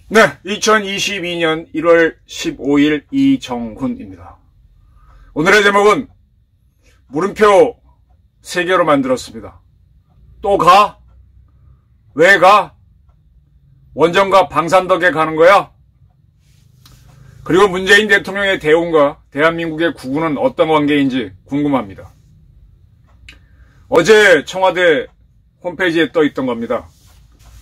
네, 2022년 1월 15일 이정훈입니다. 오늘의 제목은 물음표 3개로 만들었습니다. 또 가? 왜 가? 원정과 방산덕에 가는 거야? 그리고 문재인 대통령의 대운과 대한민국의 구군은 어떤 관계인지 궁금합니다. 어제 청와대 홈페이지에 떠 있던 겁니다.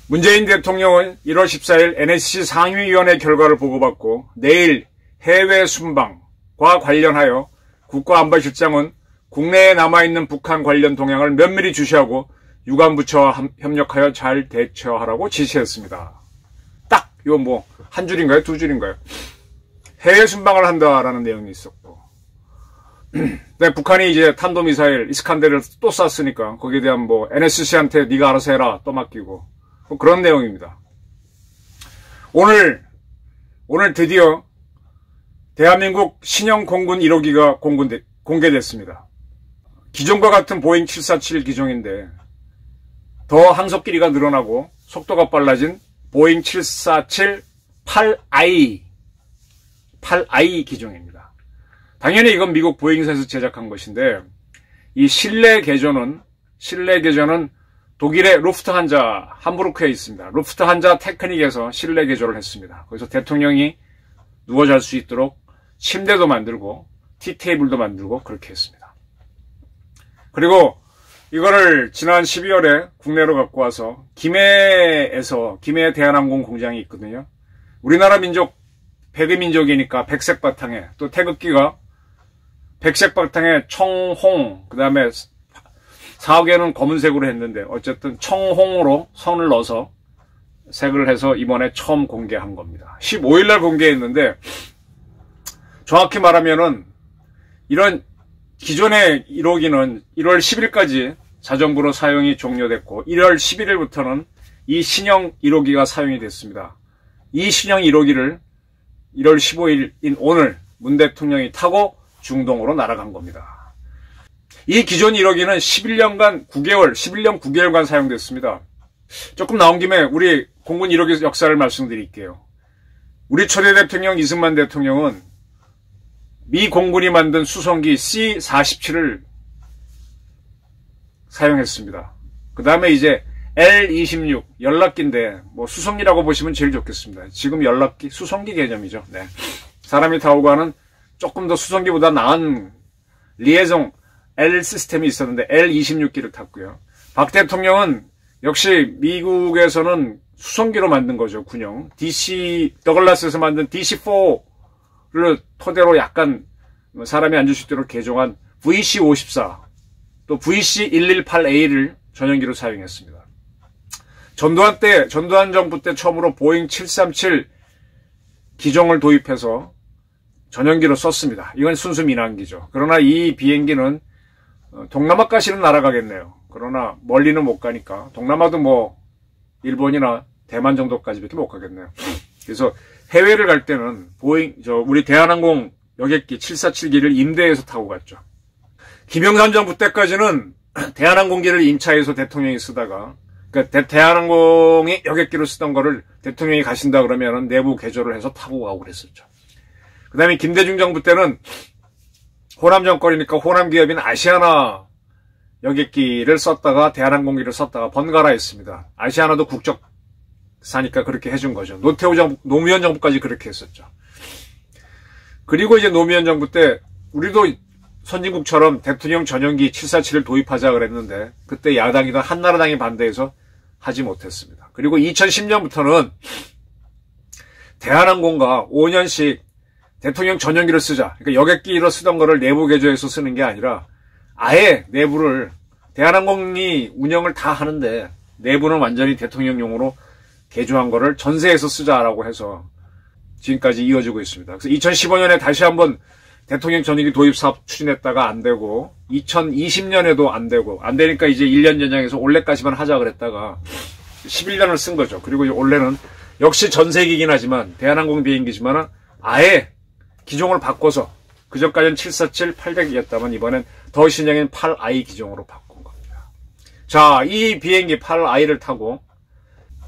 문재인 대통령은 1월 14일 NSC 상임위원회 결과를 보고받고 내일 해외 순방과 관련하여 국가안보실장은 국내에 남아있는 북한 관련 동향을 면밀히 주시하고 유관부처와 협력하여 잘 대처하라고 지시했습니다. 딱 이거 뭐 한 줄인가요? 두 줄인가요? 해외 순방을 한다라는 내용이 있었고, 네, 북한이 이제 탄도미사일 이스칸데르를 또 쐈으니까 거기에 대한 뭐 NSC한테 네가 알아서 해라 또 맡기고 뭐 그런 내용입니다. 오늘 드디어 대한민국 신형 공군 1호기가 공개됐습니다. 기존과 같은 보잉 747 기종인데 더 항속 길이가 늘어나고 속도가 빨라진 보잉 747 8i 기종입니다. 당연히 이건 미국 보잉사에서 제작한 것인데 이 실내 개조는 독일의 루프트한자 함부르크에 있습니다. 루프트한자 테크닉에서 실내 개조를 했습니다. 거기서 대통령이 누워 잘 수 있도록 침대도 만들고 티테이블도 만들고 그렇게 했습니다. 그리고 이거를 지난 12월에 국내로 갖고 와서 김해 대한항공 공장이 있거든요. 우리나라 민족 백의민족이니까 백색 바탕에, 또 태극기가 백색 바탕에 청홍, 그 다음에 사옥에는 검은색으로 했는데 어쨌든 청홍으로 선을 넣어서 색을 해서 이번에 처음 공개한 겁니다. 15일날 공개했는데 정확히 말하면은 이런 기존의 1호기는 1월 10일까지 자정부로 사용이 종료됐고 1월 11일부터는 이 신형 1호기가 사용이 됐습니다. 이 신형 1호기를 1월 15일인 오늘 문 대통령이 타고 중동으로 날아간 겁니다. 이 기존 1호기는 11년 9개월간 사용됐습니다. 조금 나온 김에 우리 공군 1호기 역사를 말씀드릴게요. 우리 초대 대통령 이승만 대통령은 미 공군이 만든 수송기 C-47을 사용했습니다. 그 다음에 이제 L-26 연락기인데 뭐 수송기라고 보시면 제일 좋겠습니다. 지금 연락기 수송기 개념이죠. 네. 사람이 타고 가는 조금 더 수송기보다 나은 리에종 L 시스템이 있었는데 L-26기를 탔고요. 박 대통령은 역시 미국에서는 수송기로 만든 거죠. 군용 더글라스에서 만든 DC-4를 토대로 약간 사람이 앉을 수 있도록 개종한 VC-54 또 VC-118A를 전용기로 사용했습니다. 전두환 정부 때 처음으로 보잉 737 기종을 도입해서 전용기로 썼습니다. 이건 순수 민항기죠. 그러나 이 비행기는 동남아까지는 날아가겠네요. 그러나 멀리는 못 가니까 동남아도 뭐 일본이나 대만 정도까지밖에 못 가겠네요. 그래서 해외를 갈 때는 우리 대한항공 여객기 747기를 임대해서 타고 갔죠. 김영삼 정부 때까지는 대한항공기를 임차해서 대통령이 쓰다가, 그러니까 대한항공이 여객기로 쓰던 거를 대통령이 가신다 그러면 내부 개조를 해서 타고 가고 그랬었죠. 그 다음에 김대중 정부 때는 호남 정권이니까 호남 기업인 아시아나 여객기를 썼다가 대한항공기를 썼다가 번갈아 했습니다. 아시아나도 국적사니까 그렇게 해준 거죠. 노무현 정부까지 그렇게 했었죠. 그리고 이제 노무현 정부 때 우리도 선진국처럼 대통령 전용기 747을 도입하자 그랬는데 그때 야당이던 한나라당이 반대해서 하지 못했습니다. 그리고 2010년부터는 대한항공과 5년씩 대통령 전용기를 쓰자. 그러니까 여객기로 쓰던 거를 내부 개조해서 쓰는 게 아니라 아예 내부를 대한항공이 운영을 다 하는데 내부는 완전히 대통령용으로 개조한 거를 전세해서 쓰자라고 해서 지금까지 이어지고 있습니다. 그래서 2015년에 다시 한번 대통령 전용기 도입 사업 추진했다가 안 되고 2020년에도 안 되고 안 되니까 이제 1년 연장해서 올해까지만 하자 그랬다가 11년을 쓴 거죠. 그리고 올해는 역시 전세기긴 하지만 대한항공 비행기지만 아예 기종을 바꿔서 그전까지는 747, 800이었다면 이번엔 더 신형인 8i 기종으로 바꾼 겁니다. 자, 이 비행기 8i를 타고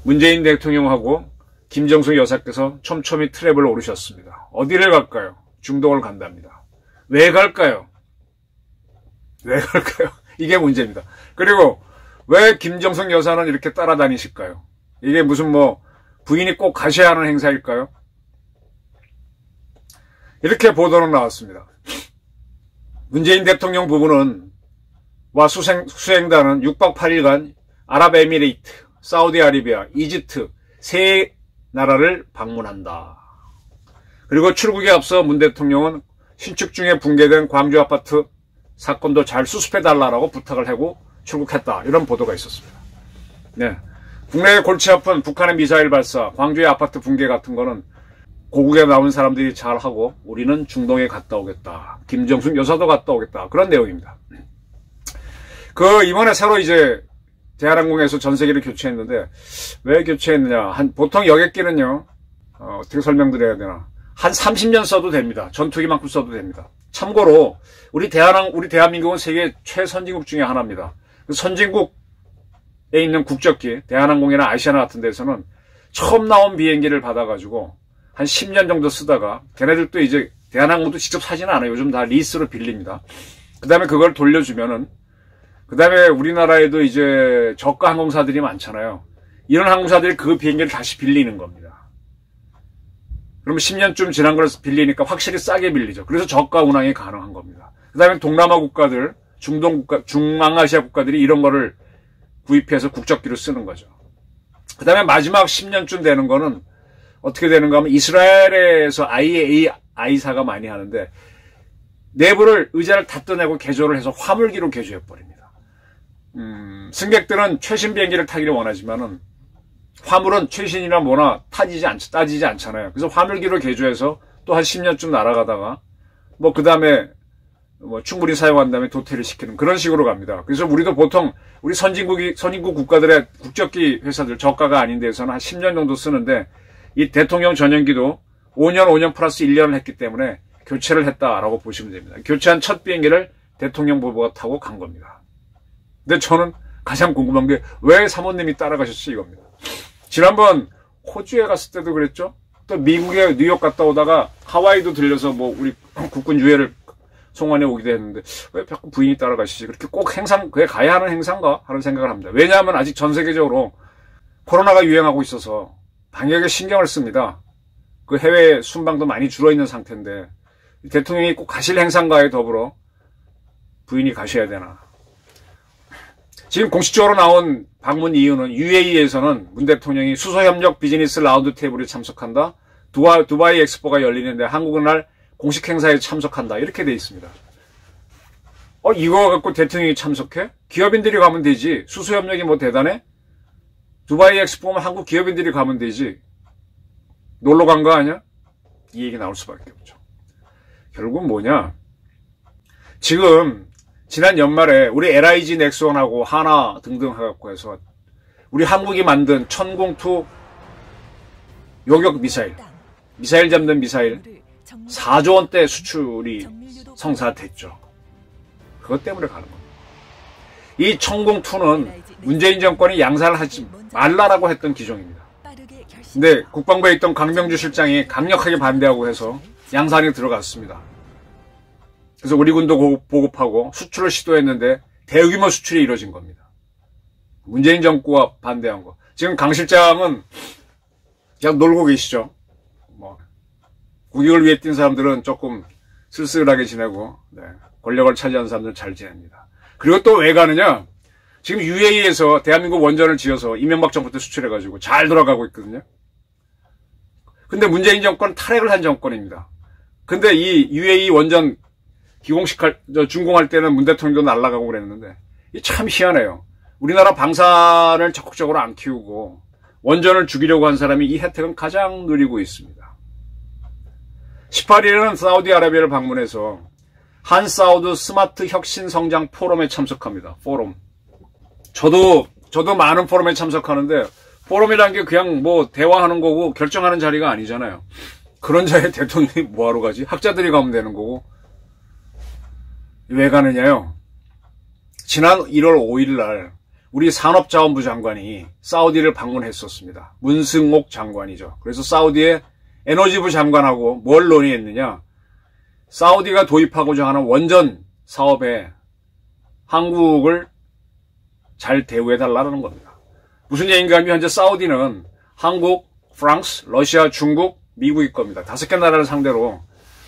문재인 대통령하고 김정숙 여사께서 촘촘히 트랩을 오르셨습니다. 어디를 갈까요? 중동을 간답니다. 왜 갈까요? 왜 갈까요? 이게 문제입니다. 그리고 왜 김정숙 여사는 이렇게 따라다니실까요? 이게 무슨 뭐 부인이 꼭 가셔야 하는 행사일까요? 이렇게 보도는 나왔습니다. 문재인 대통령 부부는 와 수행단은 6박 8일간 아랍에미레이트, 사우디아라비아, 이집트 세 나라를 방문한다. 그리고 출국에 앞서 문 대통령은 신축 중에 붕괴된 광주 아파트 사건도 잘 수습해달라고 부탁을 하고 출국했다. 이런 보도가 있었습니다. 네. 국내에 골치 아픈 북한의 미사일 발사, 광주의 아파트 붕괴 같은 거는 고국에 나온 사람들이 잘 하고 우리는 중동에 갔다 오겠다. 김정숙 여사도 갔다 오겠다. 그런 내용입니다. 이번에 새로 이제 대한항공에서 전세기를 교체했는데 왜 교체했느냐. 보통 여객기는요, 어떻게 설명드려야 되나. 한 30년 써도 됩니다. 전투기만큼 써도 됩니다. 참고로 우리 대한민국은 세계 최선진국 중에 하나입니다. 선진국에 있는 국적기, 대한항공이나 아시아나 같은 데서는 처음 나온 비행기를 받아가지고 한 10년 정도 쓰다가 걔네들도 이제 대한항공도 직접 사지는 않아요. 요즘 다 리스로 빌립니다. 그 다음에 그걸 돌려주면은 그 다음에 우리나라에도 이제 저가 항공사들이 많잖아요. 이런 항공사들이 그 비행기를 다시 빌리는 겁니다. 그러면 10년쯤 지난 걸 빌리니까 확실히 싸게 빌리죠. 그래서 저가 운항이 가능한 겁니다. 그 다음에 동남아 국가들, 중앙아시아 국가들이 이런 거를 구입해서 국적기로 쓰는 거죠. 그 다음에 마지막 10년쯤 되는 거는 어떻게 되는가 하면 이스라엘에서 IAI사가 많이 하는데 내부를 의자를 다 떠내고 개조를 해서 화물기로 개조해버립니다. 승객들은 최신 비행기를 타기를 원하지만은 화물은 최신이나 뭐나 따지지 않잖아요. 그래서 화물기로 개조해서 또 한 10년쯤 날아가다가 뭐 그 다음에 뭐 충분히 사용한 다음에 도태를 시키는 그런 식으로 갑니다. 그래서 우리도 보통 우리 선진국 국가들의 국적기 회사들 저가가 아닌 데서는 한 10년 정도 쓰는데 이 대통령 전용기도 5년 플러스 1년을 했기 때문에 교체를 했다라고 보시면 됩니다. 교체한 첫 비행기를 대통령 부부가 타고 간 겁니다. 근데 저는 가장 궁금한 게 왜 사모님이 따라가셨지 이겁니다. 지난번 호주에 갔을 때도 그랬죠. 또 미국에 뉴욕 갔다 오다가 하와이도 들려서 뭐 우리 국군 유해를 송환해 오기도 했는데 왜 자꾸 부인이 따라가시지? 그렇게 꼭 그게 가야 하는 행사인가 하는 생각을 합니다. 왜냐하면 아직 전 세계적으로 코로나가 유행하고 있어서 방역에 신경을 씁니다. 그 해외 순방도 많이 줄어있는 상태인데 대통령이 꼭 가실 행사인가에 더불어 부인이 가셔야 되나. 지금 공식적으로 나온 방문 이유는 UAE에서는 문 대통령이 수소협력 비즈니스 라운드 테이블에 참석한다. 두바이 엑스포가 열리는데 한국은 날 공식 행사에 참석한다. 이렇게 돼 있습니다. 이거 갖고 대통령이 참석해? 기업인들이 가면 되지. 수소협력이 뭐 대단해? 두바이 엑스포면 한국 기업인들이 가면 되지. 놀러 간 거 아니야? 이 얘기 나올 수밖에 없죠. 결국 뭐냐? 지금 지난 연말에 우리 LIG 넥스원하고 하나 등등 해갖고 해서 우리 한국이 만든 천공투 요격 미사일 잡는 미사일 4조 원대 수출이 성사됐죠. 그것 때문에 가는 겁니다. 이 천공투는 문재인 정권이 양산을 하지 말라라고 했던 기종입니다. 근데 국방부에 있던 강병주 실장이 강력하게 반대하고 해서 양산이 들어갔습니다. 그래서 우리 군도 보급하고 수출을 시도했는데 대규모 수출이 이루어진 겁니다. 문재인 정부가 반대한 거. 지금 강 실장은 그냥 놀고 계시죠. 뭐 국익을 위해 뛴 사람들은 조금 쓸쓸하게 지내고 권력을 차지한 사람들은 잘 지냅니다. 그리고 또 왜 가느냐? 지금 UAE에서 대한민국 원전을 지어서 이명박 정부 때 수출해가지고 잘 돌아가고 있거든요. 근데 문재인 정권 탈핵을 한 정권입니다. 근데 이 UAE 원전 준공할 때는 문 대통령도 날아가고 그랬는데 이 참 희한해요. 우리나라 방사를 적극적으로 안 키우고 원전을 죽이려고 한 사람이 이 혜택은 가장 누리고 있습니다. 18일에는 사우디아라비아를 방문해서 한사우드 스마트 혁신 성장 포럼에 참석합니다. 포럼. 저도 많은 포럼에 참석하는데 포럼이라는 게 그냥 뭐 대화하는 거고 결정하는 자리가 아니잖아요. 그런 자리에 대통령이 뭐하러 가지? 학자들이 가면 되는 거고 왜 가느냐요? 지난 1월 5일 날 우리 산업자원부 장관이 사우디를 방문했었습니다. 문승옥 장관이죠. 그래서 사우디의 에너지부 장관하고 뭘 논의했느냐? 사우디가 도입하고자 하는 원전 사업에 한국을 잘 대우해달라는 겁니다. 무슨 얘기인가 하면 현재 사우디는 한국, 프랑스, 러시아, 중국, 미국일 겁니다. 5개 나라를 상대로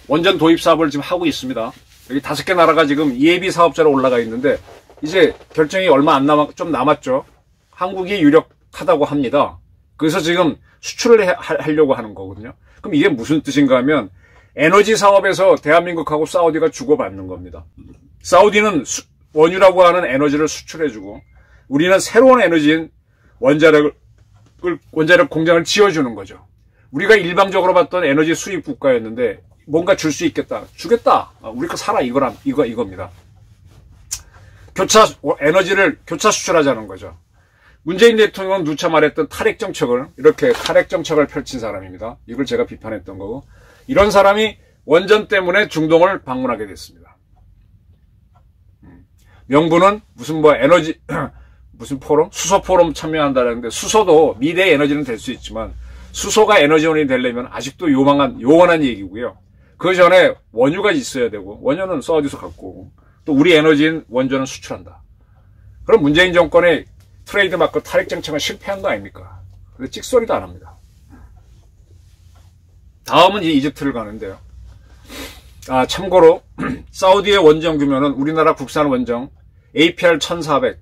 원전 도입 사업을 지금 하고 있습니다. 여기 5개 나라가 지금 예비 사업자로 올라가 있는데 이제 결정이 얼마 안 좀 남았죠. 한국이 유력하다고 합니다. 그래서 지금 수출을 하려고 하는 거거든요. 그럼 이게 무슨 뜻인가 하면 에너지 사업에서 대한민국하고 사우디가 주고받는 겁니다. 사우디는 원유라고 하는 에너지를 수출해주고 우리는 새로운 에너지인 원자력 공장을 지어주는 거죠. 우리가 일방적으로 봤던 에너지 수입 국가였는데 뭔가 줄 수 있겠다. 주겠다. 우리 거 사라 이겁니다. 에너지를 교차 수출하자는 거죠. 문재인 대통령은 누차 말했던 탈핵 정책을 펼친 사람입니다. 이걸 제가 비판했던 거고 이런 사람이 원전 때문에 중동을 방문하게 됐습니다. 명분은 무슨 에너지 무슨 포럼? 수소 포럼 참여한다는데 수소도 미래의 에너지는 될 수 있지만 수소가 에너지원이 되려면 아직도 요원한 얘기고요. 그 전에 원유가 있어야 되고 원유는 사우디에서 갖고 오고 또 우리 에너지인 원전은 수출한다. 그럼 문재인 정권의 트레이드 마크 탈핵 정책은 실패한 거 아닙니까? 근데 찍소리도 안 합니다. 다음은 이집트를 가는데요. 참고로 사우디의 원전 규모는 우리나라 국산 원전 APR 1400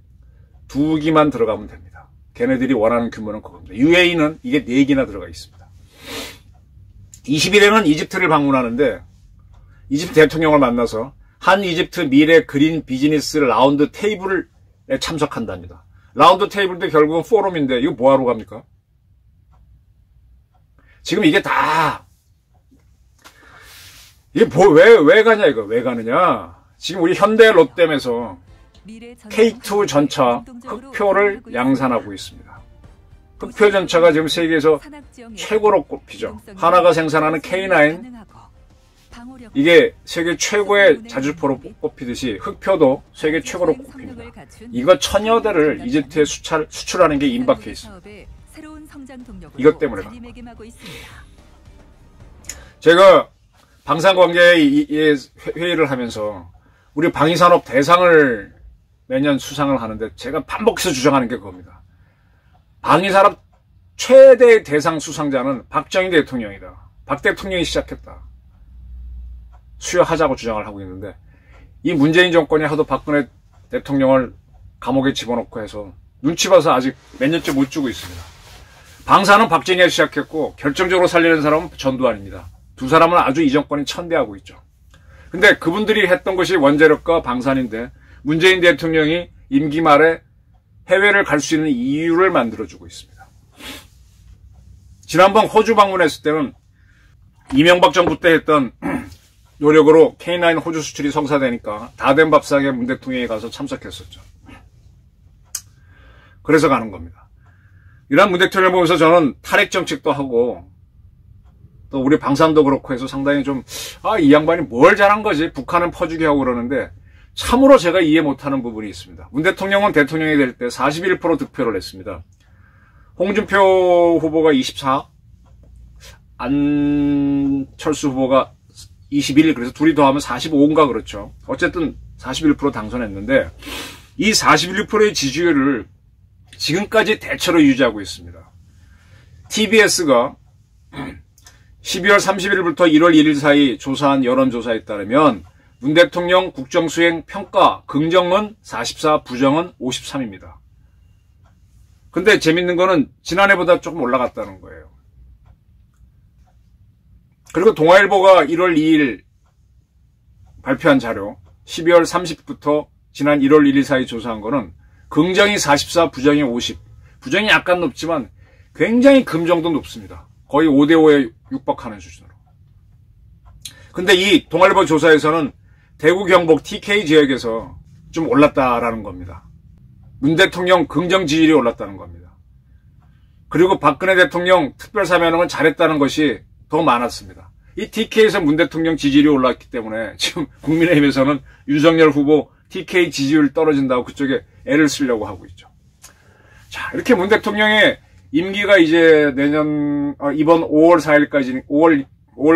2기만 들어가면 됩니다. 걔네들이 원하는 규모는 그겁니다. UAE는 이게 4기나 들어가 있습니다. 20일에는 이집트를 방문하는데 이집트 대통령을 만나서 한 이집트 미래 그린 비즈니스 라운드 테이블에 참석한답니다. 라운드 테이블도 결국은 포럼인데 이거 뭐하러 갑니까? 지금 이게 다 이게 왜 가냐 이거 왜 가느냐? 지금 우리 현대 롯데에서 K2 전차 흑표를 양산하고 있습니다. 흑표 전차가 지금 세계에서 최고로 꼽히죠. 하나가 생산하는 K9 이게 세계 최고의 자주포로 꼽히듯이 흑표도 세계 최고로 꼽힙니다. 이거 1000여 대를 이집트에 수출하는 게 임박해 있습니다. 이것 때문에 제가 방산관계의 회의를 하면서 우리 방위산업 대상을 매년 수상을 하는데 제가 반복해서 주장하는 게 그겁니다. 방위산업 최대 대상 수상자는 박정희 대통령이다. 박 대통령이 시작했다. 수여하자고 주장을 하고 있는데 이 문재인 정권이 하도 박근혜 대통령을 감옥에 집어넣고 해서 눈치 봐서 아직 몇 년째 못 주고 있습니다. 방산은 박정희가 시작했고 결정적으로 살리는 사람은 전두환입니다. 두 사람은 아주 이 정권이 천대하고 있죠. 근데 그분들이 했던 것이 원자력과 방산인데 문재인 대통령이 임기 말에 해외를 갈 수 있는 이유를 만들어주고 있습니다. 지난번 호주 방문했을 때는 이명박 정부 때 했던 노력으로 K9 호주 수출이 성사되니까 다 된 밥상에 문 대통령이 가서 참석했었죠. 그래서 가는 겁니다. 이런 문 대통령을 보면서 저는 탈핵 정책도 하고 또 우리 방산도 그렇고 해서 상당히 좀 이 양반이 뭘 잘한 거지 북한은 퍼주게 하고 그러는데 참으로 제가 이해 못하는 부분이 있습니다. 문 대통령은 대통령이 될 때 41% 득표를 했습니다. 홍준표 후보가 24, 안철수 후보가 21, 그래서 둘이 더하면 45인가 그렇죠. 어쨌든 41% 당선했는데 이 41%의 지지율을 지금까지 대체로 유지하고 있습니다. TBS가 12월 30일부터 1월 1일 사이 조사한 여론조사에 따르면 문 대통령 국정수행 평가 긍정은 44, 부정은 53입니다. 근데 재밌는 거는 지난해보다 조금 올라갔다는 거예요. 그리고 동아일보가 1월 2일 발표한 자료 12월 30일부터 지난 1월 1일 사이 조사한 거는 긍정이 44, 부정이 50. 부정이 약간 높지만 굉장히 긍정도 높습니다. 거의 5대5에 육박하는 수준으로. 근데 이 동아일보 조사에서는 대구 경북 TK 지역에서 좀 올랐다라는 겁니다. 문 대통령 긍정 지지율이 올랐다는 겁니다. 그리고 박근혜 대통령 특별사면은 잘했다는 것이 더 많았습니다. 이 TK에서 문 대통령 지지율이 올랐기 때문에 지금 국민의힘에서는 윤석열 후보 TK 지지율 떨어진다고 그쪽에 애를 쓰려고 하고 있죠. 자, 이렇게 문 대통령의 임기가 이제 이번 5월 4일까지, 5월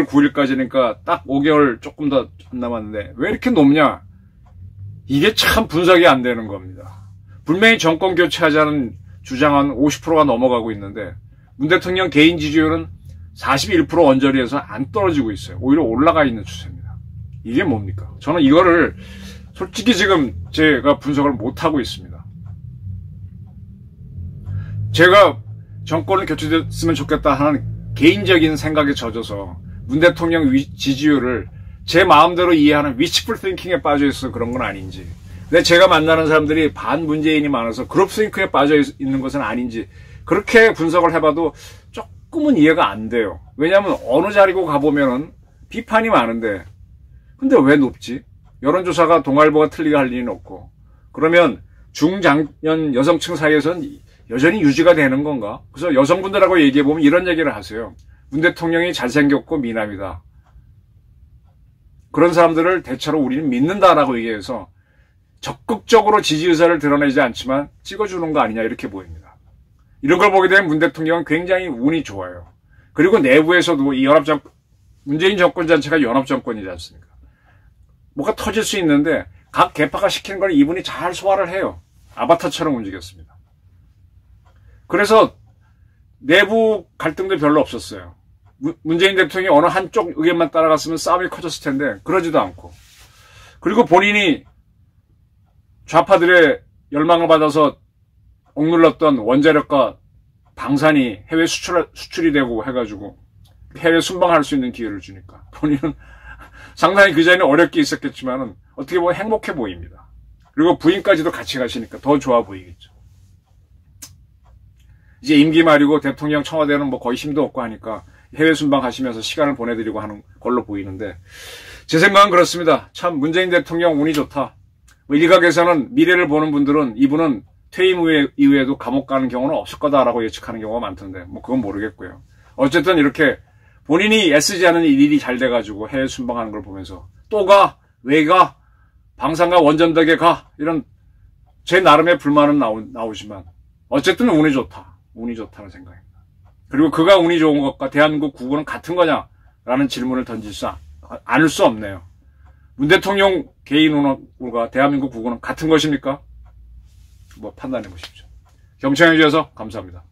9일까지니까 딱 5개월 조금 더 안 남았는데 왜 이렇게 높냐? 이게 참 분석이 안 되는 겁니다. 분명히 정권 교체하자는 주장은 50%가 넘어가고 있는데 문 대통령 개인 지지율은 41% 언저리에서 안 떨어지고 있어요. 오히려 올라가 있는 추세입니다. 이게 뭡니까? 저는 이거를 솔직히 지금 제가 분석을 못하고 있습니다. 제가 정권을 교체됐으면 좋겠다 하는 개인적인 생각에 젖어서 문 대통령 지지율을 제 마음대로 이해하는 위치풀 띵킹에 빠져 있어서 그런 건 아닌지, 근데 제가 만나는 사람들이 반문재인이 많아서 그룹 띵킹에 빠져 있는 것은 아닌지 그렇게 분석을 해봐도 조금은 이해가 안 돼요. 왜냐하면 어느 자리고 가보면은 비판이 많은데 근데 왜 높지? 여론조사가 동아일보가 틀리게 할 리는 없고, 그러면 중장년 여성층 사이에서는 여전히 유지가 되는 건가? 그래서 여성분들하고 얘기해보면 이런 얘기를 하세요. 문 대통령이 잘생겼고 미남이다. 그런 사람들을 대체로 우리는 믿는다라고 얘기해서 적극적으로 지지 의사를 드러내지 않지만 찍어주는 거 아니냐 이렇게 보입니다. 이런 걸 보게 되면 문 대통령은 굉장히 운이 좋아요. 그리고 내부에서도 이 문재인 정권 자체가 연합정권이지 않습니까? 뭐가 터질 수 있는데 각 계파가 시키는 걸 이분이 잘 소화를 해요. 아바타처럼 움직였습니다. 그래서 내부 갈등도 별로 없었어요. 문재인 대통령이 어느 한쪽 의견만 따라갔으면 싸움이 커졌을 텐데 그러지도 않고, 그리고 본인이 좌파들의 열망을 받아서 억눌렀던 원자력과 방산이 해외 수출이 되고 해가지고 해외 순방할 수 있는 기회를 주니까 본인은 상당히 그 전에 어렵게 있었겠지만은 어떻게 보면 행복해 보입니다. 그리고 부인까지도 같이 가시니까 더 좋아 보이겠죠. 이제 임기 말이고 대통령 청와대는 뭐 거의 힘도 없고 하니까 해외 순방 가시면서 시간을 보내드리고 하는 걸로 보이는데, 제 생각은 그렇습니다. 참 문재인 대통령 운이 좋다. 뭐 일각에서는 미래를 보는 분들은 이분은 퇴임 이후에도 감옥 가는 경우는 없을 거다라고 예측하는 경우가 많던데 뭐 그건 모르겠고요. 어쨌든 이렇게 본인이 애쓰지 않은 일이 잘 돼가지고 해외 순방하는 걸 보면서 또 가, 왜 가, 방산가 원전덕에 가, 이런 제 나름의 불만은 나오지만 어쨌든 운이 좋다. 운이 좋다는 생각입니다. 그리고 그가 운이 좋은 것과 대한민국 국군은 같은 거냐라는 질문을 던질 수 않을 수 없네요. 문 대통령 개인 운과 대한민국 국군은 같은 것입니까? 뭐 판단해 보십시오. 경청해 주셔서 감사합니다.